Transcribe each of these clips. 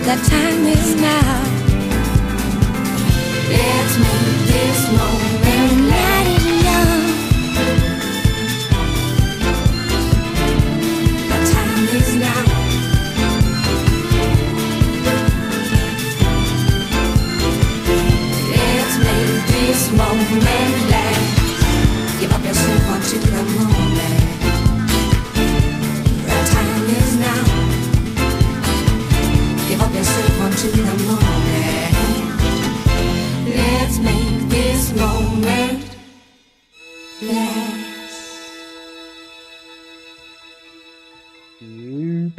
The time is now. Let's make this moment let it young. The time is now. Let's make this moment last. Give up yourself onto the moment. The time is now. Give up yourself onto the moment. Let's make this moment last. Yep.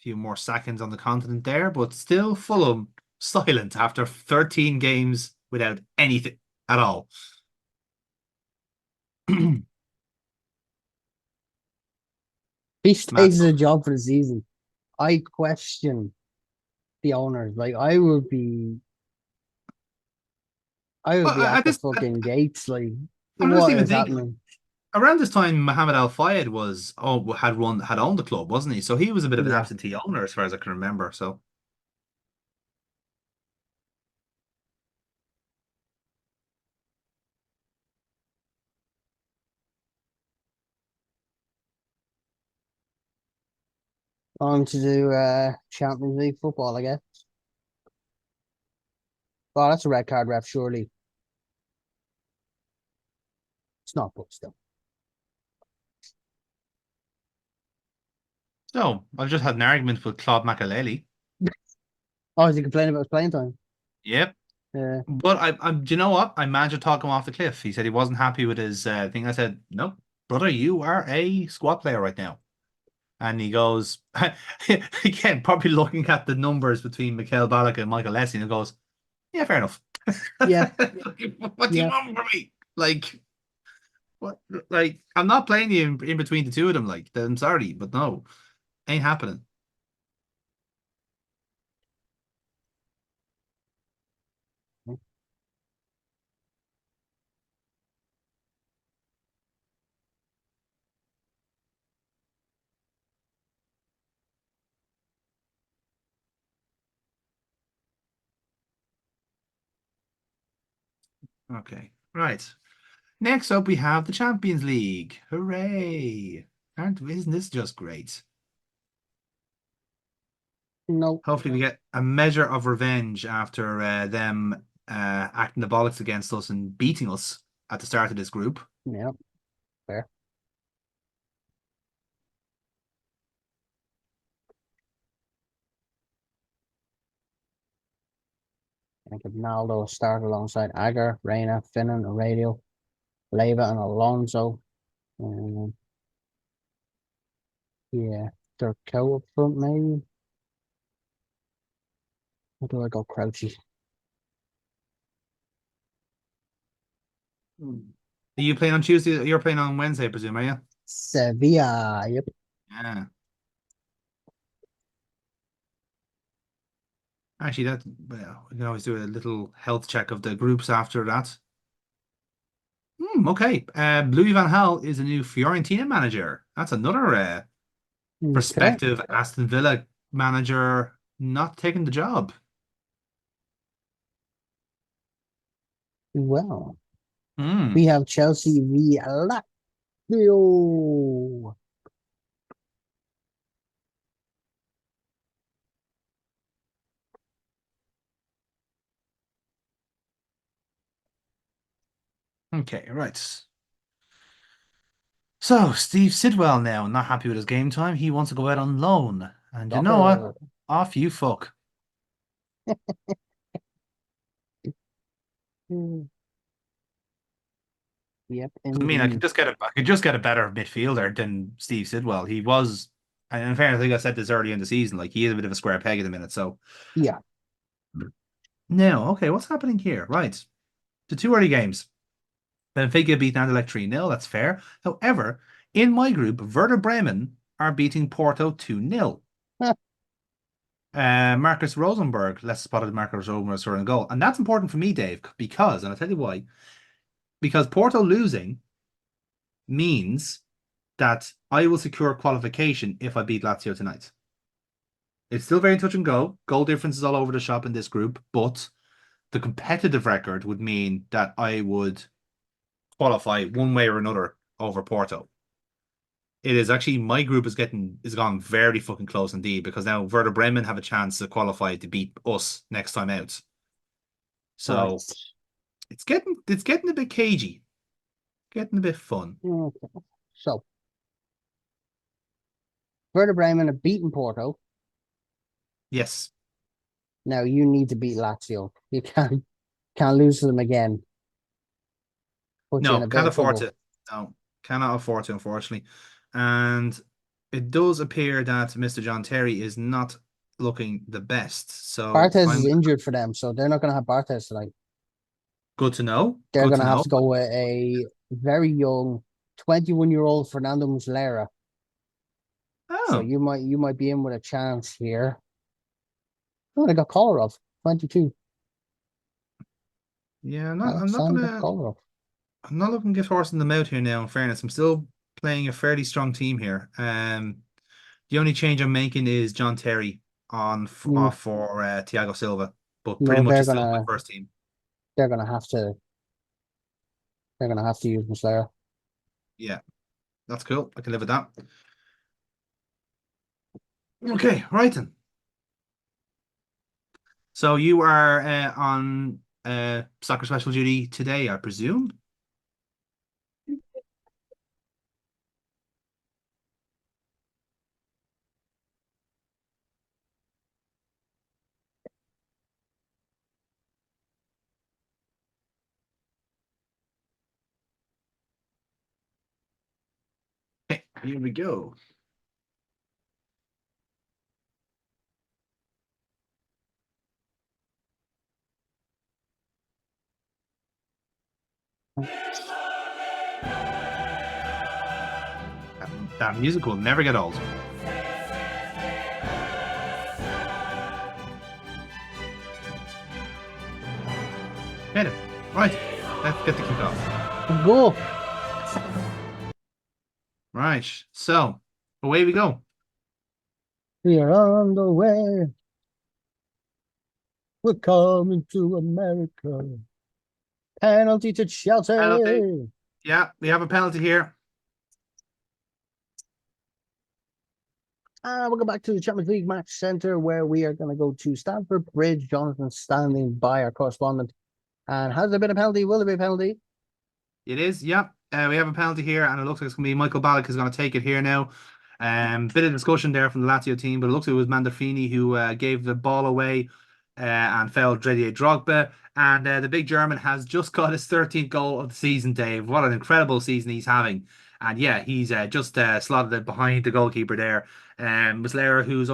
Few more seconds on the continent there, but still Fulham silent after 13 games without anything at all. He stays in a job for the season. I question the owners. Like I would be at the fucking gates. Like I'm just what even is thinking. happening? Around this time, Mohammed Al Fayed had owned the club, wasn't he? So he was a bit of an Yeah. absentee owner, as far as I can remember. So On to do Champions League football, I guess. Oh, that's a red card, ref. Surely it's not, but still. no, I've just had an argument with Claude Makelele. Oh, is he complaining about his playing time? Yep. Yeah. But do you know what? I managed to talk him off the cliff. He said he wasn't happy with his thing. I said, "No, brother, you are a squad player right now." And he goes, again, probably looking at the numbers between Mikel Ballack and Michael Essien, and goes, "Yeah, fair enough." Yeah. What do you want from me? Like, what? Like, I'm not playing you in between the two of them. Like, I'm sorry, but no, ain't happening. Okay, right. Next up, we have the Champions League. Hooray! Isn't this just great? No. Hopefully, we get a measure of revenge after them acting the bollocks against us and beating us at the start of this group. Yeah. Fair. I think Ronaldo start alongside Agar, Reina, Finnan, Aurelio, Leva, and Alonso. Yeah, Durko up front, maybe. Or do I go Crouchy? Are you playing on Tuesday? You're playing on Wednesday, I presume, are you? Sevilla. Yep. Yeah. Actually, well, we can always do a little health check of the groups after that. Okay. Louis van Gaal is a new Fiorentina manager. That's another Okay. prospective Aston Villa manager not taking the job. Well, we have Chelsea v Lazio. Okay, right. So, Steve Sidwell now, not happy with his game time. He wants to go out on loan. And you know what? Off you fuck. Yep. I mean, I could just get a better midfielder than Steve Sidwell. He was, and in fairness, I think I said this early in the season, like he is a bit of a square peg at the minute. So yeah. Now, okay, what's happening here? Right. The two early games. Benfica beat Anderlecht 3-0. That's fair. However, in my group, Werder Bremen are beating Porto 2-0. Marcus Rosenberg, less spotted Marcus Rosenberg scoring a goal. And that's important for me, Dave, and I'll tell you why. Because Porto losing means that I will secure qualification if I beat Lazio tonight. It's still very touch and go. Goal difference is all over the shop in this group, but the competitive record would mean that I would qualify one way or another over Porto. It is actually my group is gone very fucking close indeed, because now Werder Bremen have a chance to qualify to beat us next time out. So Right. it's getting a bit cagey, getting a bit fun. Okay. So, Werder Bremen have beaten Porto. Yes. Now you need to beat Lazio. You can't lose to them again. Put you in No, a bit can't of afford trouble. to. No, cannot afford to, unfortunately. And it does appear that Mr. John Terry is not looking the best. So Barthez is I'm injured for them, so they're not going to have Barthez tonight. good to know. They're Good going to to have know. to go with a very young 21-year-old Fernando Muslera. So Oh, you might be in with a chance here. Oh, they got Kolarov, 22. yeah. Alexander Kolarov. I'm not looking to get horse in the mouth here now. In fairness, I'm still playing a fairly strong team here. The only change I'm making is John Terry Mm, off for Thiago Silva, but pretty no, much it's still my first team. they're gonna have to use Muslera. Yeah, that's cool. I can live with that. Okay, right then. So you are on soccer special duty today, I presume. Okay, here we go. That music will never get old. Get it. Right. Let's get the kick off. Go. Right. So away we go. We are on the way. We're coming to America. Penalty to Chelsea. Penalty. Yeah, we have a penalty here. We'll go back to the Champions League match center where we are going to go to Stamford Bridge. Jonathan standing by, our correspondent. And has there been a penalty? Will there be a penalty? It is, yeah. We have a penalty here, and it looks like it's going to be Michael Ballack is going to take it here now. Bit of discussion there from the Lazio team, but it looks like it was Mandolfini who gave the ball away and fouled Didier Drogba. And the big German has just got his 13th goal of the season, Dave. What an incredible season he's having. And yeah, he's just slotted it behind the goalkeeper there. Muslera, who's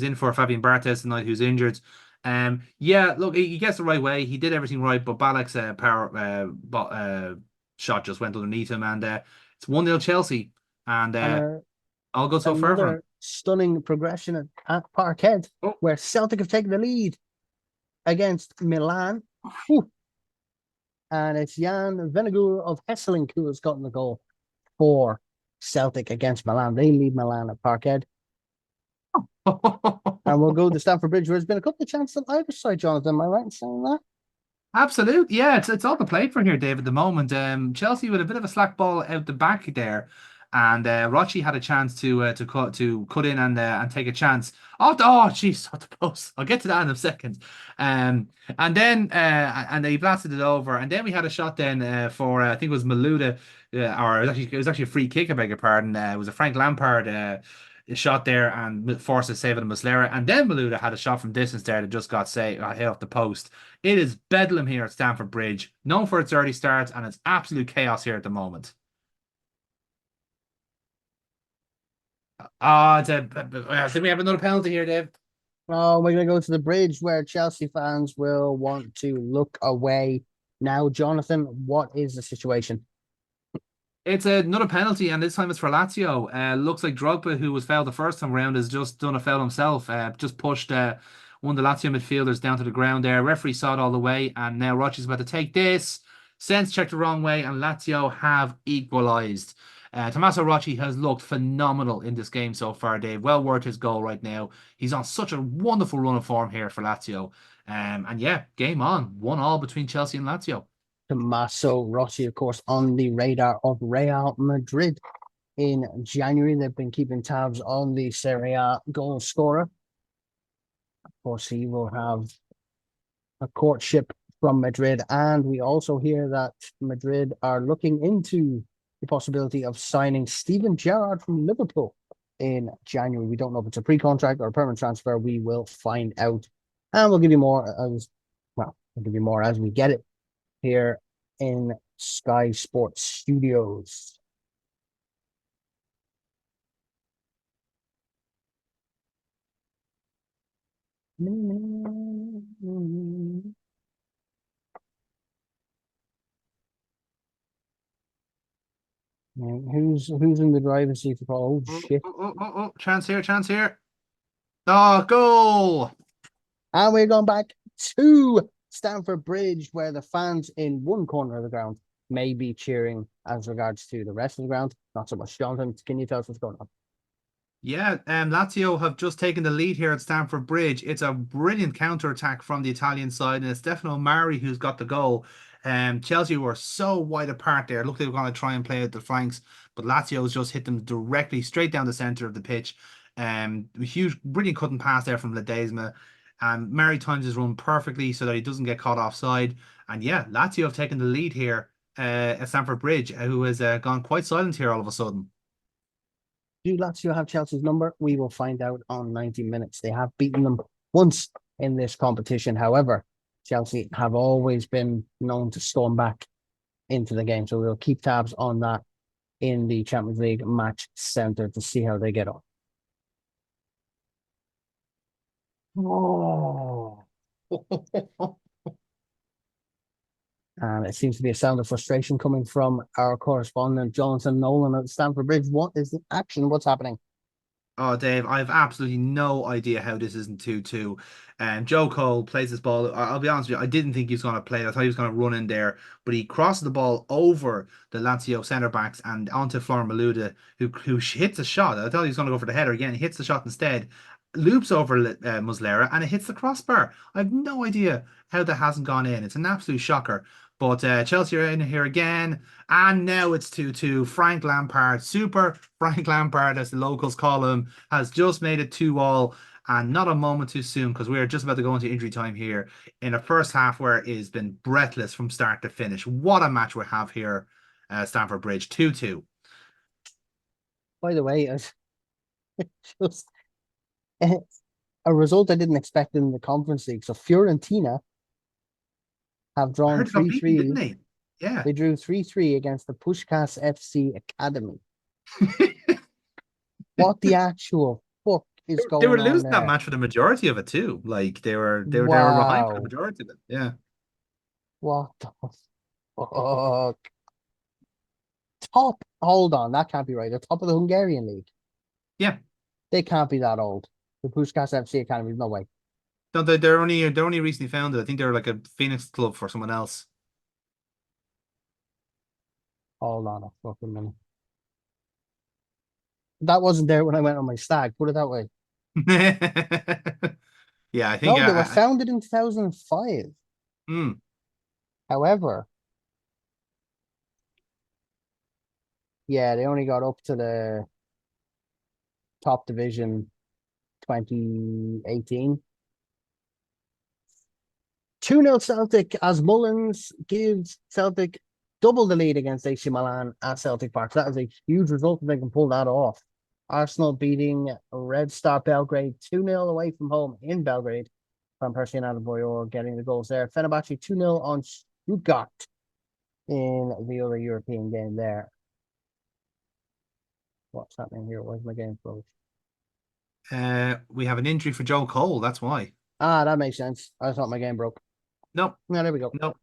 in for Fabian Barthez tonight, who's injured. Yeah, look, he gets the right way. He did everything right, but Ballack's shot just went underneath him, and it's 1-0 Chelsea. And I'll go so far for him. Another stunning progression at Parkhead, where Celtic have taken the lead against Milan. Whew. And it's Jan Vennegoor of Hesselink who has gotten the goal for Celtic against Milan. They lead Milan at Parkhead. And we'll go to Stamford Bridge, where there's been a couple of chances on either side, Jonathan. Am I right in saying that? Absolutely, yeah. It's all the plate for here, Dave. At the moment, Chelsea with a bit of a slack ball out the back there, and Rocci had a chance to cut in and take a chance. Oh, jeez, off the post. I'll get to that in a second. And then they blasted it over, and then we had a shot then for I think it was Malouda, or it was actually a free kick. I beg your pardon. It was a Frank Lampard. Shot there and forced a save of Muslera, and then Malouda had a shot from distance there that just got hit off the post. It is bedlam here at Stamford Bridge, known for its early starts, and it's absolute chaos here at the moment. Did we have another penalty here, Dave? Oh, we're going to go to the bridge where Chelsea fans will want to look away. Now, Jonathan, what is the situation? It's another penalty, and this time it's for Lazio. Looks like Drogba, who was fouled the first time around, has just done a foul himself. Just pushed one of the Lazio midfielders down to the ground there. Referee saw it all the way, and now Rocci's about to take this. Sense checked the wrong way, and Lazio have equalised. Tommaso Rocci has looked phenomenal in this game so far, Dave. Well worth his goal right now. He's on such a wonderful run of form here for Lazio. And yeah, game on. 1-1 between Chelsea and Lazio. Tommaso Rossi, of course, on the radar of Real Madrid. In January, they've been keeping tabs on the Serie A goal scorer. Of course, he will have a courtship from Madrid. And we also hear that Madrid are looking into the possibility of signing Steven Gerrard from Liverpool in January. We don't know if it's a pre-contract or a permanent transfer. We will find out. And we'll give you more as we get it here in Sky Sports Studios. Who's in the driver's seat? Oh shit! Chance here, chance here. Oh, goal! And we're going back to Stamford Bridge, where the fans in one corner of the ground may be cheering as regards to the rest of the ground. Not so much. Jonathan, can you tell us what's going on? Yeah, Lazio have just taken the lead here at Stamford Bridge. It's a brilliant counter-attack from the Italian side, and it's Stefano Mari who's got the goal. Chelsea were so wide apart there. Looked like they were going to try and play at the flanks, but Lazio's just hit them directly straight down the centre of the pitch. A huge, brilliant cutting pass there from Ledesma. And Mari times his run perfectly so that he doesn't get caught offside. And yeah, Lazio have taken the lead here at Stamford Bridge, who has gone quite silent here all of a sudden. Do Lazio have Chelsea's number? We will find out on 90 minutes. They have beaten them once in this competition. However, Chelsea have always been known to storm back into the game. So we'll keep tabs on that in the Champions League match center to see how they get on. Oh. And it seems to be a sound of frustration coming from our correspondent, Jonathan Nolan at Stamford Bridge. What is the action? What's happening? Oh, Dave, I have absolutely no idea how this isn't 2-2. And Joe Cole plays this ball. I'll be honest with you, I didn't think he was going to play it. I thought he was going to run in there, but he crosses the ball over the Lazio centre backs and onto Florian Malouda, who hits a shot. I thought he was going to go for the header again. He hits the shot instead, loops over Muslera, and it hits the crossbar. I have no idea how that hasn't gone in. It's an absolute shocker. But Chelsea are in here again. And now it's 2-2. Frank Lampard, Super Frank Lampard, as the locals call him, has just made it 2-2. And not a moment too soon, because we're just about to go into injury time here in a first half where it has been breathless from start to finish. What a match we have here at Stamford Bridge. 2-2. By the way, just a result I didn't expect in the Conference League. So Fiorentina have drawn 3-3. Didn't they? Yeah. They drew 3-3 against the Pushkas FC Academy. What the actual fuck is going on? They were losing there? that match for the majority of it too. Like they were behind for the majority of it. Yeah. What the fuck? Hold on, that can't be right. They're top of the Hungarian league. Yeah. They can't be that old. The Pushkas FC Academy, no way. No, they're only recently founded. I think they're like a Phoenix club for someone else. Hold on a fucking minute. That wasn't there when I went on my stag. Put it that way. Yeah, I think they were founded in 2005. However, yeah, they only got up to the top division 2018. 2-0 Celtic as Mullins gives Celtic double the lead against AC Milan at Celtic Park. That is a huge result if they can pull that off. Arsenal beating Red Star Belgrade 2-0 away from home in Belgrade. Van Persie and Adebayor getting the goals there. Fenerbahce 2-0 on Stuttgart in the other European game there. What's happening here? Where's my game closed? We have an injury for Joe Cole. That's why. Ah, that makes sense. I thought my game broke. Nope. No, there we go. Nope.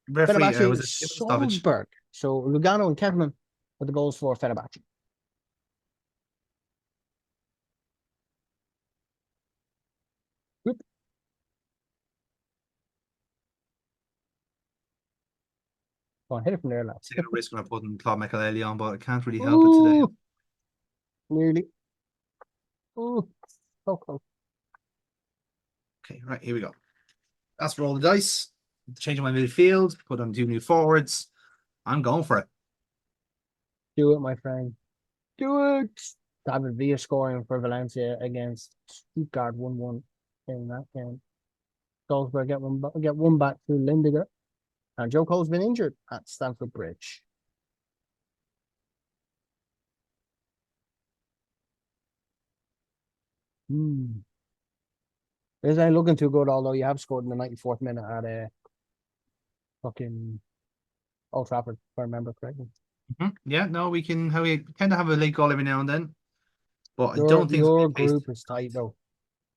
Referee was it Salzburg. So Lugano and Kevin with the goals for Fenerbahce. Go on, hit it from there, lads. Taking a risk when I'm putting Claude Makelele on, but I can't really help it today. Ooh, nearly. Ooh, so close. Okay, right, here we go. That's roll the dice. Changing my midfield, put on 2 new forwards. I'm going for it. Do it, my friend. Do it. David Villa scoring for Valencia against Stuttgart 1-1 in that game. Salzburg get one back through Lindiger. And Joe Cole's been injured at Stamford Bridge. This ain't looking too good, although you have scored in the 94th minute at fucking Old Trafford, if I remember correctly. Yeah, no, we tend to have a late goal every now and then. But I Your, don't think your group is tight, though.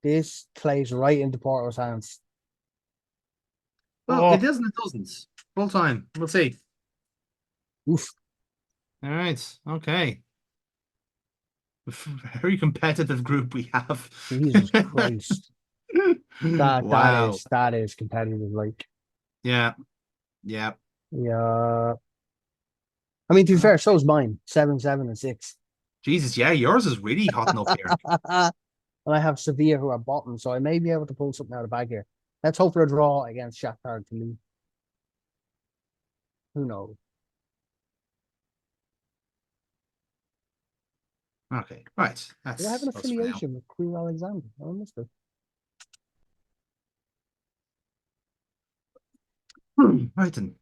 This plays right into Porto's hands. Well, it doesn't, it doesn't. Full time. We'll see. Oof. All right. Okay. Very competitive group we have. Jesus Christ. Wow. That is competitive, like. Yeah. Yeah. Yeah. I mean, to be fair, so is mine. 7, 7, and 6. Jesus, yeah, yours is really hotting up here. And I have Sevilla who are bottom, so I may be able to pull something out of the bag here. Let's hope for a draw against Shakhtar to lead. Who knows? Okay, right. Do I have an affiliation with Crew Alexander? I must have. Right then.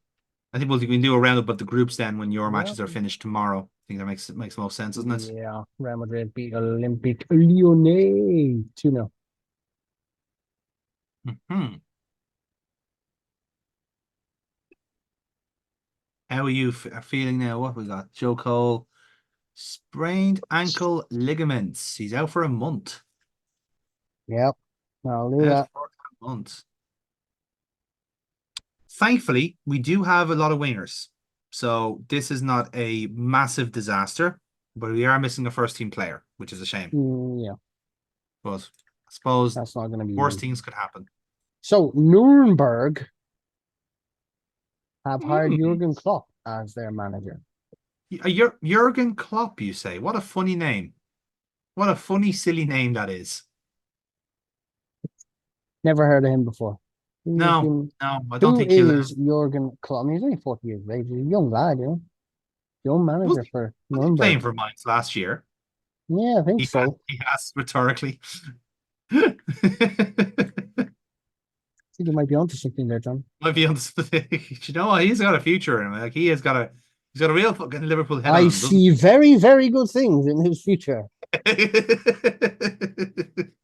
I think we can do a roundup of the groups then when your Yeah. matches are finished tomorrow. I think that makes most sense, doesn't it? Yeah, Real Madrid beat Olympique Lyonnais 2-0. How are you feeling now? What we got? Joe Cole, sprained ankle ligaments. He's out for a month. Yep, I'll do that. For a month. Thankfully, we do have a lot of wingers. So this is not a massive disaster, but we are missing a first team player, which is a shame. Yeah. But I suppose that's not going to be worse things could happen. So Nuremberg have hired Jurgen Klopp as their manager. Jurgen Klopp, you say? What a funny name. What a funny, silly name that is. Never heard of him before. No, I don't think he'll. Who is Jurgen Klopp? I mean, he's only 40 years of age. He's a young lad, you know. Young manager for Nuremberg. Was he playing for Mainz last year? Yeah, I think so. He asked rhetorically. I think you might be onto something there, John. Might be onto something. You know what? He's got a future in him. Like he's got a real fucking Liverpool head on him. I see very, very good things in his future.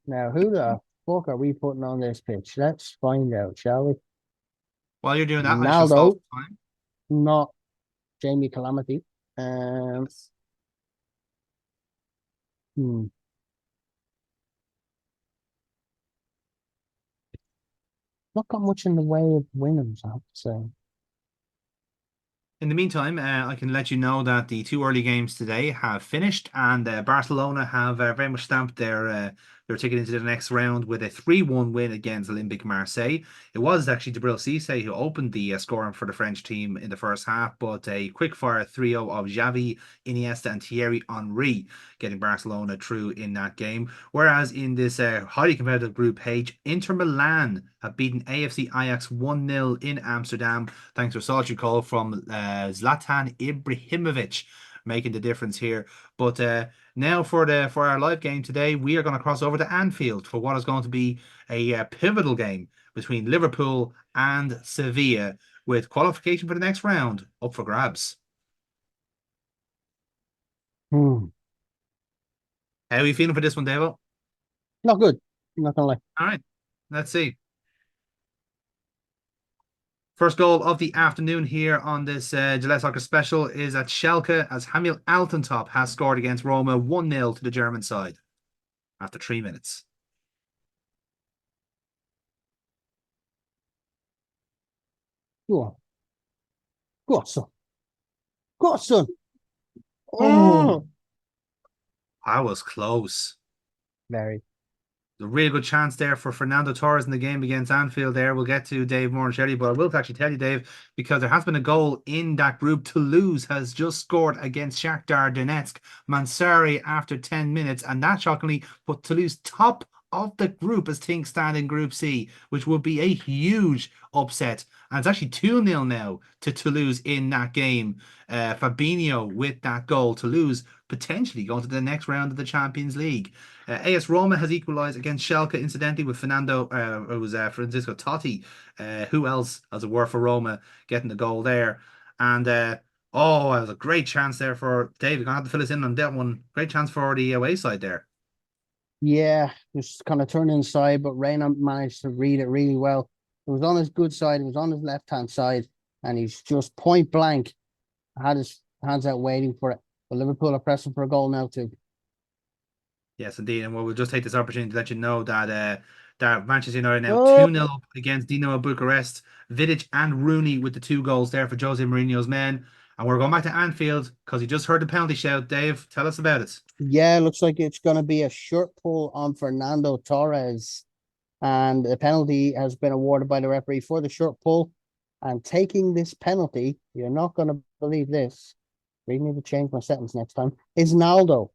Now, who the fuck are we putting on this pitch? Let's find out, shall we? While you're doing that, Ronaldo, not Jamie Calamity. Not got much in the way of winners, I have to say. In the meantime, I can let you know that the 2 early games today have finished, and Barcelona have very much stamped their ticket into the next round with a 3-1 win against Olympique Marseille. It was actually Djibril Cissé who opened the scoring for the French team in the first half, but a quick-fire 3-0 of Xavi, Iniesta and Thierry Henry getting Barcelona through in that game. Whereas in this highly competitive Group H, Inter Milan have beaten AFC Ajax 1-0 in Amsterdam, thanks to a solitary goal from Zlatan Ibrahimovic, making the difference here. But now for our live game today, we are going to cross over to Anfield for what is going to be a pivotal game between Liverpool and Sevilla, with qualification for the next round up for grabs. How are you feeling for this one, Davo? Not good. I'm not gonna lie. All right, let's see. First goal of the afternoon here on this Gillette Soccer Special is at Schalke, as Hamil Altentop has scored against Roma 1-0 to the German side after 3 minutes. Go on. Go on, son. Go on, son. Oh, that was close. Very. a really good chance there for Fernando Torres in the game against Anfield there. We'll get to Dave more and Shelly, but I will actually tell you, Dave, because there has been a goal in that group. Toulouse has just scored against Shakhtar Donetsk. Mansari after 10 minutes, and that shockingly put Toulouse top of the group as things stand in Group C, which would be a huge upset. And it's actually 2-0 now to Toulouse in that game. Fabinho with that goal. Toulouse potentially going to the next round of the Champions League. AS Roma has equalised against Schalke, incidentally, with Francisco Totti. Who else, as it were, for Roma getting the goal there. And oh, it was a great chance there for Dave. You're going to have to fill us in on that one. Great chance for the away side there. Yeah, just kind of turned inside, but Reina managed to read it really well. It was on his good side, it was on his left-hand side, and he's just point blank had his hands out waiting for it. But Liverpool are pressing for a goal now too. Yes, indeed. And we'll just take this opportunity to let you know that that Manchester United now Oh, 2-0 up against Dinamo Bucharest. Vidic and Rooney with the 2 goals there for Jose Mourinho's men. And we're going back to Anfield because you just heard the penalty shout. Dave, tell us about it. yeah, looks like it's going to be a short pull on Fernando Torres. And the penalty has been awarded by the referee for the short pull. And taking this penalty, you're not going to believe this. Really need to change my sentence next time. Is Naldo.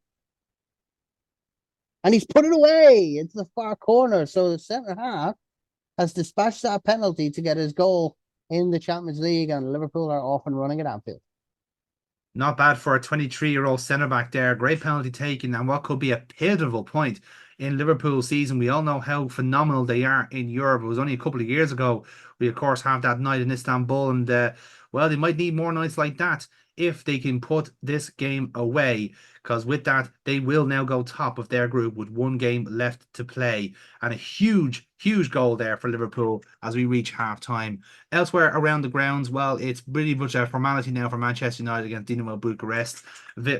And he's put it away into the far corner. So the centre half has dispatched that penalty to get his goal in the Champions League, and Liverpool are off and running at Anfield. Not bad for a 23-year-old centre back there. Great penalty taken, and what could be a pivotal point in Liverpool's season. We all know how phenomenal they are in Europe. It was only a couple of years ago. We, of course, have that night in Istanbul, and well, they might need more nights like that if they can put this game away, because with that, they will now go top of their group with 1 game left to play. And a huge, huge goal there for Liverpool as we reach half-time. Elsewhere around the grounds, well, it's pretty much a formality now for Manchester United against Dinamo Bucharest.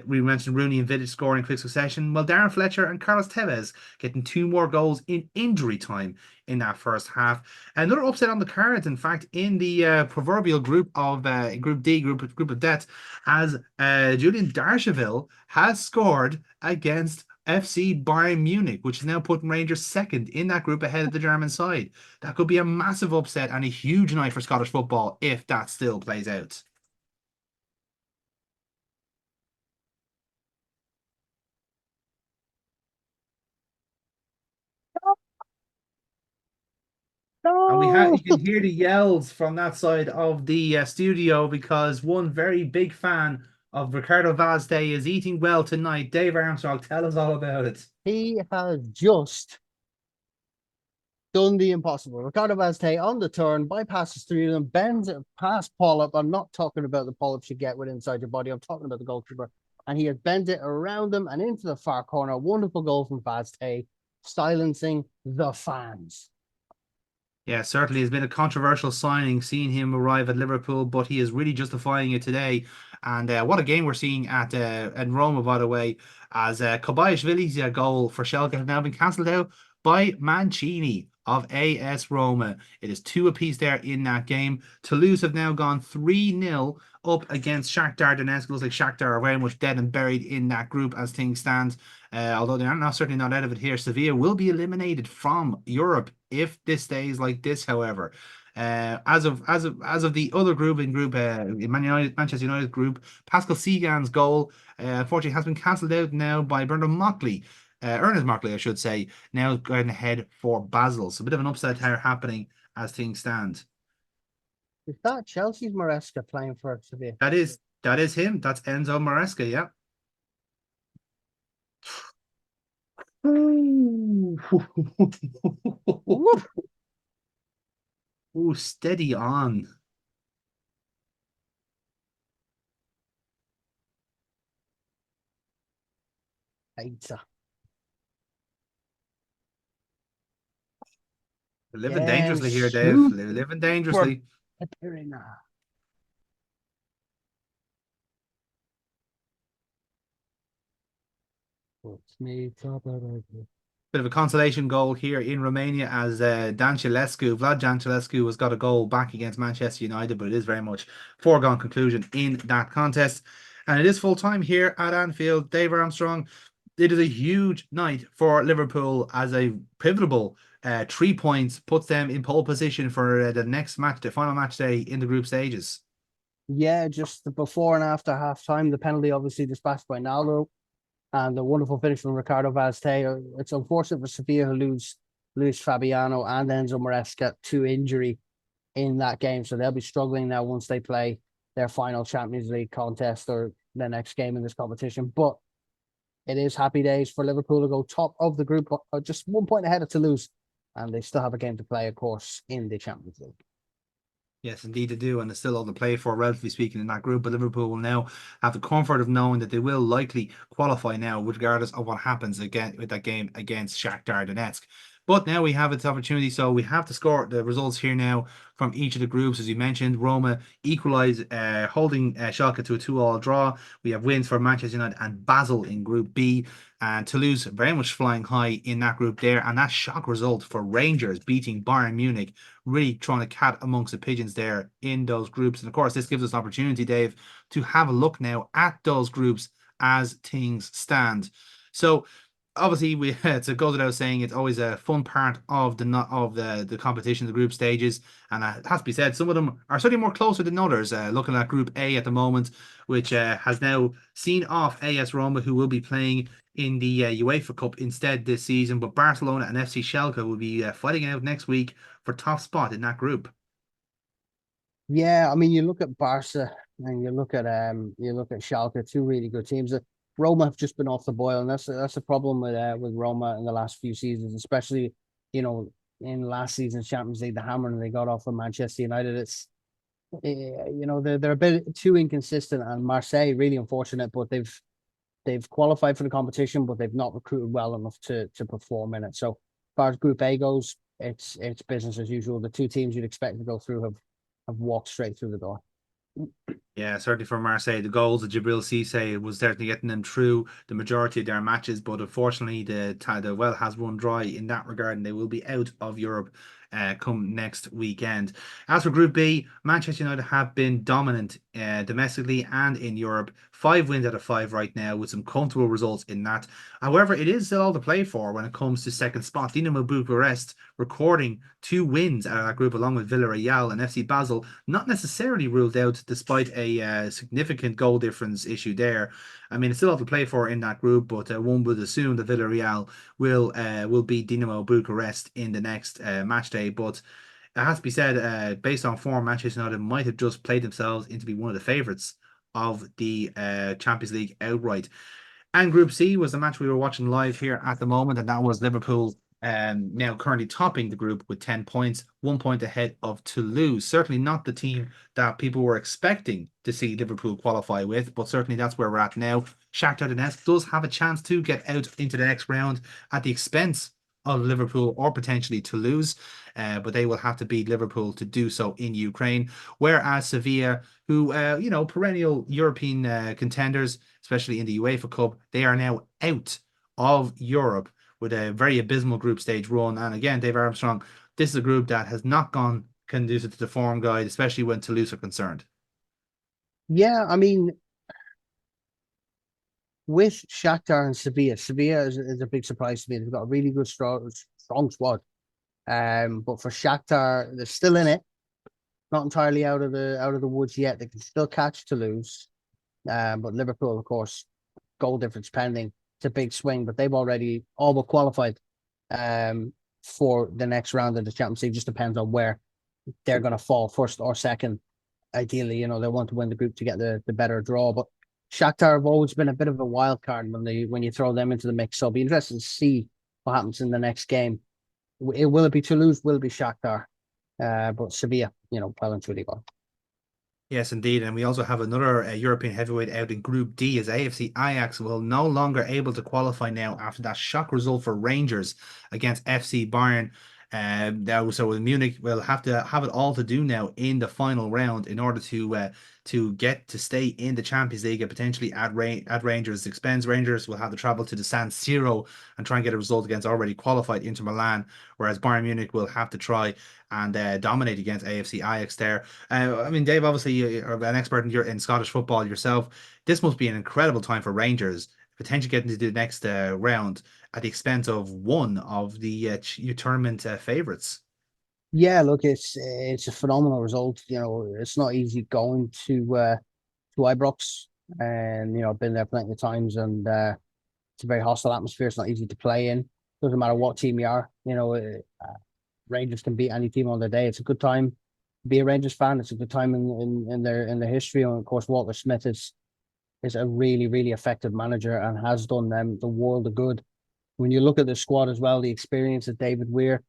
We mentioned Rooney and Vidic scoring in quick succession. Well, Darren Fletcher and Carlos Tevez getting 2 more goals in injury time in that first half. Another upset on the cards, in fact, in the proverbial group of Group D, group of death, as Julian Darcheville has scored against FC Bayern Munich, which is now putting Rangers second in that group ahead of the German side. That could be a massive upset and a huge night for Scottish football if that still plays out. And you can hear the yells from that side of the studio because one very big fan of Ricardo Vazde is eating well tonight. Dave Armstrong, tell us all about it. He has just done the impossible. Ricardo Vazte on the turn, bypasses through them, bends it past Polyp. I'm not talking about the polyps you get with inside your body. I'm talking about the goalkeeper. And he has bent it around them and into the far corner. Wonderful goal from Vazte, silencing the fans. Yeah, certainly has been a controversial signing, seeing him arrive at Liverpool, but he is really justifying it today. And what a game we're seeing at in Roma, by the way, as Kobayashvili's goal for Schalke has now been cancelled out by Mancini of AS Roma. It is 2 apiece there in that game. Toulouse have now gone 3-0 up against Shakhtar Donetsk. Looks like Shakhtar are very much dead and buried in that group as things stand. Although they're not certainly not out of it here. Sevilla will be eliminated from Europe if this stays like this, however. As of the other group in Manchester United group, Pascal Segan's goal unfortunately has been cancelled out now by Bernard Mockley. Ernest Markley, I should say, now going ahead for Basel. So a bit of an upside down happening as things stand. Is that Chelsea's Maresca playing for Sevilla? That is him. That's Enzo Maresca, yeah. Ooh, steady on. Pizza. Living dangerously here, Dave. Living dangerously. Bit of a consolation goal here in Romania as Vlad Dancilescu has got a goal back against Manchester United, but it is very much foregone conclusion in that contest. And it is full time here at Anfield. Dave Armstrong, it is a huge night for Liverpool as a pivotal 3 points puts them in pole position for the next match, the final match day in the group stages. Yeah, just the before and after half time, the penalty obviously dispatched by Naldo and the wonderful finish from Ricardo Vazte. It's unfortunate for Sevilla who lose Luis Fabiano and Enzo Maresca to injury in that game. So they'll be struggling now once they play their final Champions League contest or the next game in this competition. But it is happy days for Liverpool to go top of the group, just 1 point ahead of Toulouse. And they still have a game to play, of course, in the Champions League. Yes, indeed they do, and there's still all to play for, relatively speaking, in that group. But Liverpool will now have the comfort of knowing that they will likely qualify now, regardless of what happens again with that game against Shakhtar Donetsk. But now we have its opportunity, so we have to score the results here now from each of the groups. As you mentioned, Roma equalise, holding Schalke to a 2-2 draw. We have wins for Manchester United and Basel in Group B. And Toulouse very much flying high in that group there. And that shock result for Rangers beating Bayern Munich, really throwing a cat amongst the pigeons there in those groups. And of course, this gives us an opportunity, Dave, to have a look now at those groups as things stand. So obviously, it goes without saying, it's always a fun part of the competition, the group stages, and it has to be said, some of them are certainly more closer than others. Looking at Group A at the moment, which has now seen off AS Roma, who will be playing in the UEFA Cup instead this season, but Barcelona and FC Schalke will be fighting out next week for top spot in that group. Yeah, I mean, you look at Barca and you look at Schalke, two really good teams. Roma have just been off the boil, and that's a problem with Roma in the last few seasons, especially in last season's Champions League, the hammering they got off of Manchester United. It's they're a bit too inconsistent, and Marseille really unfortunate, but they've qualified for the competition, but they've not recruited well enough to perform in it. So, as far as Group A goes, it's business as usual. The two teams you'd expect to go through have walked straight through the door. Yeah, certainly for Marseille, the goals of Djibril Cissé was certainly getting them through the majority of their matches, but unfortunately, the well has run dry in that regard, and they will be out of Europe come next weekend. As for Group B, Manchester United have been dominant domestically and in Europe. 5 wins out of 5 right now, with some comfortable results in that. However, it is still all to play for when it comes to second spot. Dinamo Bucharest recording 2 wins out of that group, along with Villarreal and FC Basel, not necessarily ruled out despite a significant goal difference issue there. I mean, it's still all to play for in that group, but one would assume that Villarreal will beat Dinamo Bucharest in the next match day. But it has to be said, based on form, Manchester United might have just played themselves into be one of the favourites of the Champions League outright. And Group C was the match we were watching live here at the moment, and that was Liverpool now currently topping the group with 10 points, 1 point ahead of Toulouse. Certainly not the team that people were expecting to see Liverpool qualify with, but certainly that's where we're at now. Shakhtar Donetsk does have a chance to get out into the next round at the expense of Liverpool or potentially Toulouse, but they will have to beat Liverpool to do so in Ukraine. Whereas Sevilla, who perennial European contenders, especially in the UEFA Cup, they are now out of Europe with a very abysmal group stage run. And again, Dave Armstrong, this is a group that has not gone conducive to the form guide, especially when Toulouse are concerned. Yeah, I mean, with Shakhtar and Sevilla is a big surprise to me. They've got a really good strong squad. But for Shakhtar, they're still in it, not entirely out of the woods yet. They can still catch Toulouse. But Liverpool, of course, goal difference pending. It's a big swing, but they've already all but qualified for the next round of the Champions League. Just depends on where they're going to fall, first or second. Ideally, they want to win the group to get the better draw. But Shakhtar have always been a bit of a wild card when you throw them into the mix. So it'll be interesting to see what happens in the next game. Will it be Toulouse? Will it be Shakhtar? But Sevilla, well and truly gone. Yes, indeed. And we also have another European heavyweight out in Group D, as AFC Ajax will no longer able to qualify now after that shock result for Rangers against FC Bayern. So Munich will have to have it all to do now in the final round in order to get to stay in the Champions League and potentially at Rangers' expense. Rangers will have to travel to the San Siro and try and get a result against already qualified Inter Milan, whereas Bayern Munich will have to try and dominate against AFC Ajax there. I mean, Dave, obviously you're an expert in Scottish football yourself. This must be an incredible time for Rangers potentially getting to the next round at the expense of one of the tournament favourites. Yeah, look, it's a phenomenal result. You know, it's not easy going to Ibrox, and I've been there plenty of times, and it's a very hostile atmosphere. It's not easy to play in. Doesn't matter what team you are. Rangers can beat any team on the day. It's a good time to be a Rangers fan. It's a good time in their history, and of course, Walter Smith is a really really effective manager and has done them the world of good. When you look at the squad as well, the experience of David Weir,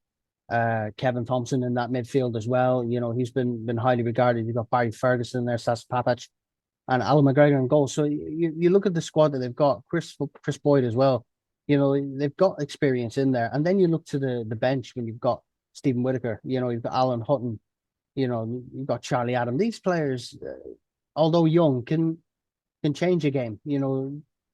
Kevin Thompson in that midfield as well. He's been highly regarded. You've got Barry Ferguson there, Sas Papac, and Alan McGregor in goal. So you look at the squad that they've got, Chris Boyd as well. They've got experience in there. And then you look to the bench when you've got Stephen Whitaker, you've got Alan Hutton, you've got Charlie Adam. These players, although young, can change a game.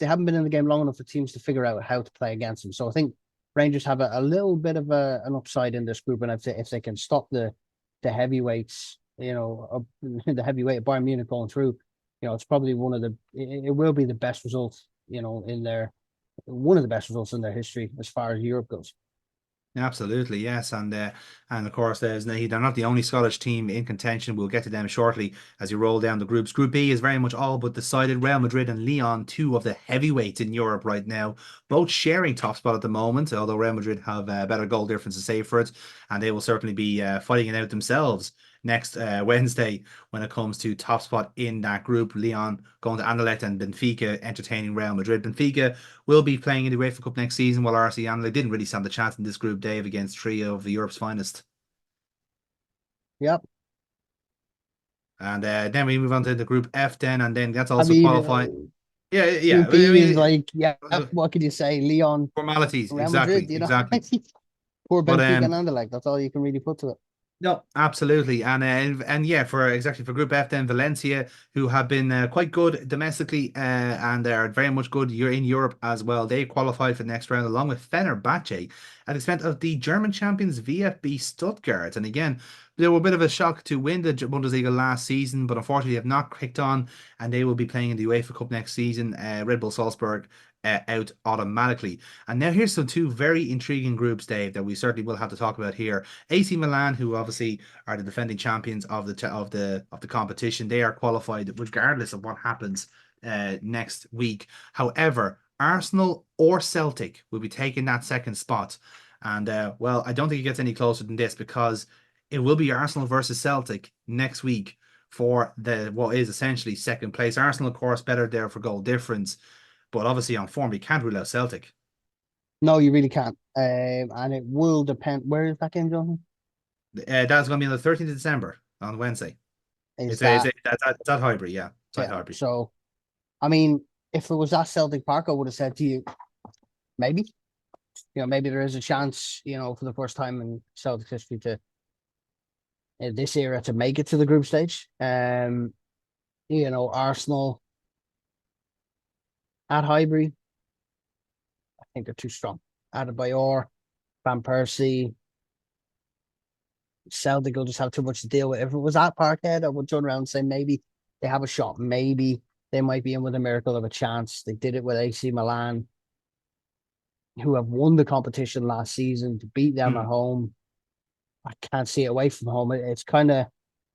They haven't been in the game long enough for teams to figure out how to play against them. So I think Rangers have a little bit of an upside in this group, and if they can stop the heavyweights, the heavyweight of Bayern Munich going through, it's probably it will be the best result, one of the best results in their history as far as Europe goes. Absolutely, yes, and of course they're not the only Scottish team in contention. We'll get to them shortly as you roll down the groups. Group B is very much all but decided. Real Madrid and Lyon, two of the heavyweights in Europe right now, both sharing top spot at the moment. Although Real Madrid have a better goal difference to say for it, and they will certainly be fighting it out themselves next Wednesday when it comes to top spot in that group. Lyon going to Anderlecht and Benfica entertaining Real Madrid. Benfica will be playing in the UEFA Cup next season, while RC Anderlecht didn't really stand a chance in this group, Dave, against three of Europe's finest. Yep. And then we move on to the group F then, and then that's also qualifying. Yeah. Group B is like, what can you say? Lyon. Formalities, Real exactly. Madrid, exactly. Poor Benfica and Anderlecht. That's all you can really put to it. No, absolutely, and yeah, for Group F, then Valencia, who have been quite good domestically, and are very much good in Europe as well. They qualified for the next round along with Fenerbahce at the expense of the German champions VfB Stuttgart. And again, they were a bit of a shock to win the Bundesliga last season, but unfortunately have not kicked on, and they will be playing in the UEFA Cup next season. Red Bull Salzburg out automatically. And now here's some two very intriguing groups, Dave, that we certainly will have to talk about here. AC Milan, who obviously are the defending champions of the competition, they are qualified regardless of what happens next week. However, Arsenal or Celtic will be taking that second spot. And well, I don't think it gets any closer than this, because it will be Arsenal versus Celtic next week for what is essentially second place. Arsenal, of course, better there for goal difference, but obviously on form, you can't rule out Celtic. No, you really can't. And it will depend. Where is that game, Jonathan? That's going to be on the 13th of December on Wednesday. It's at Highbury, yeah. It's at Highbury. So, I mean, if it was at Celtic Park, I would have said to you, maybe. Maybe there is a chance, for the first time in Celtic history to this era to make it to the group stage. Arsenal at Highbury, I think they're too strong. Adebayor, Van Persie, Celtic will just have too much to deal with. If it was at Parkhead, I would turn around and say maybe they have a shot. Maybe they might be in with a miracle of a chance. They did it with AC Milan, who have won the competition last season, to beat them at home. I can't see it away from home. It's kind of,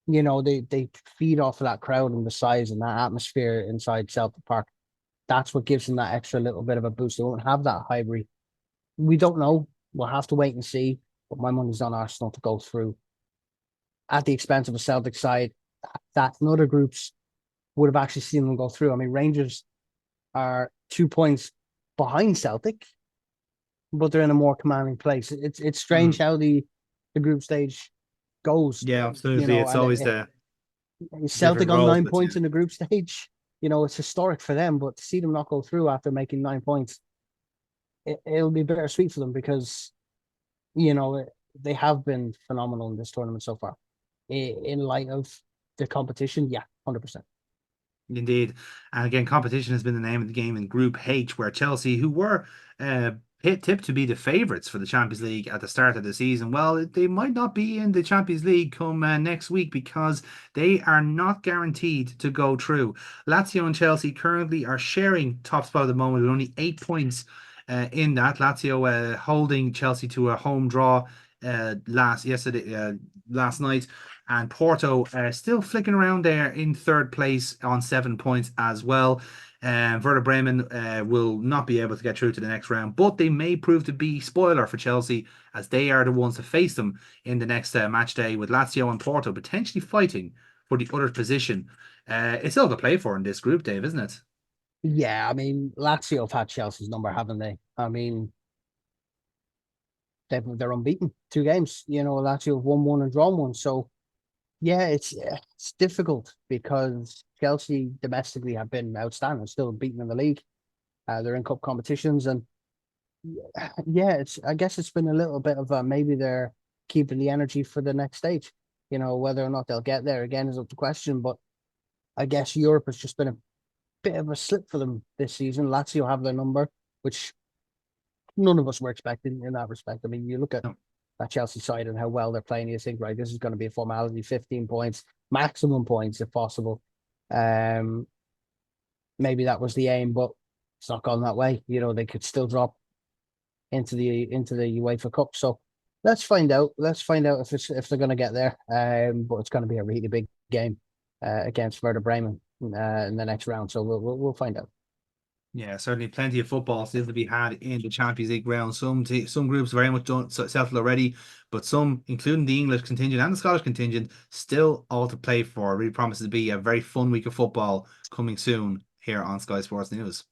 they feed off of that crowd and the size and that atmosphere inside Celtic Park. That's what gives them that extra little bit of a boost. They won't have that Highbury. We don't know. We'll have to wait and see. But my money's on Arsenal to go through at the expense of a Celtic side that in other groups would have actually seen them go through. I mean, Rangers are 2 points behind Celtic, but they're in a more commanding place. It's strange how the group stage goes. Yeah, absolutely. It's always Celtic on 9 points in the group stage. It's historic for them, but to see them not go through after making 9 points, it'll be bittersweet for them, because, they have been phenomenal in this tournament so far. In light of the competition, 100%. Indeed. And again, competition has been the name of the game in Group H, where Chelsea, who were tipped to be the favourites for the Champions League at the start of the season. Well, they might not be in the Champions League come next week because they are not guaranteed to go through. Lazio and Chelsea currently are sharing top spot at the moment with only 8 points in that. Lazio holding Chelsea to a home draw last night, and Porto still flicking around there in third place on 7 points as well. Werder Bremen will not be able to get through to the next round, but they may prove to be spoiler for Chelsea as they are the ones to face them in the next match day, with Lazio and Porto potentially fighting for the other position. It's all to play for in this group, Dave, isn't it? Yeah, I mean, Lazio have had Chelsea's number, haven't they? I mean, they're unbeaten 2 games. Lazio have won one and drawn one. So yeah, it's difficult because Chelsea domestically have been outstanding, still beaten in the league. They're in cup competitions, and yeah, I guess it's been a little bit of maybe they're keeping the energy for the next stage. Whether or not they'll get there again is up to question. But I guess Europe has just been a bit of a slip for them this season. Lazio have their number, which none of us were expecting in that respect. I mean, you look at that Chelsea side and how well they're playing, you think, right, this is going to be a formality, 15 points, maximum points if possible. Maybe that was the aim, but it's not gone that way. They could still drop into the UEFA Cup. So let's find out. Let's find out if they're going to get there. But it's going to be a really big game against Werder Bremen in the next round. So we'll find out. Yeah, certainly plenty of football still to be had in the Champions League round. Some groups very much done settled already, but some, including the English contingent and the Scottish contingent, still all to play for. It really promises to be a very fun week of football coming soon here on Sky Sports News.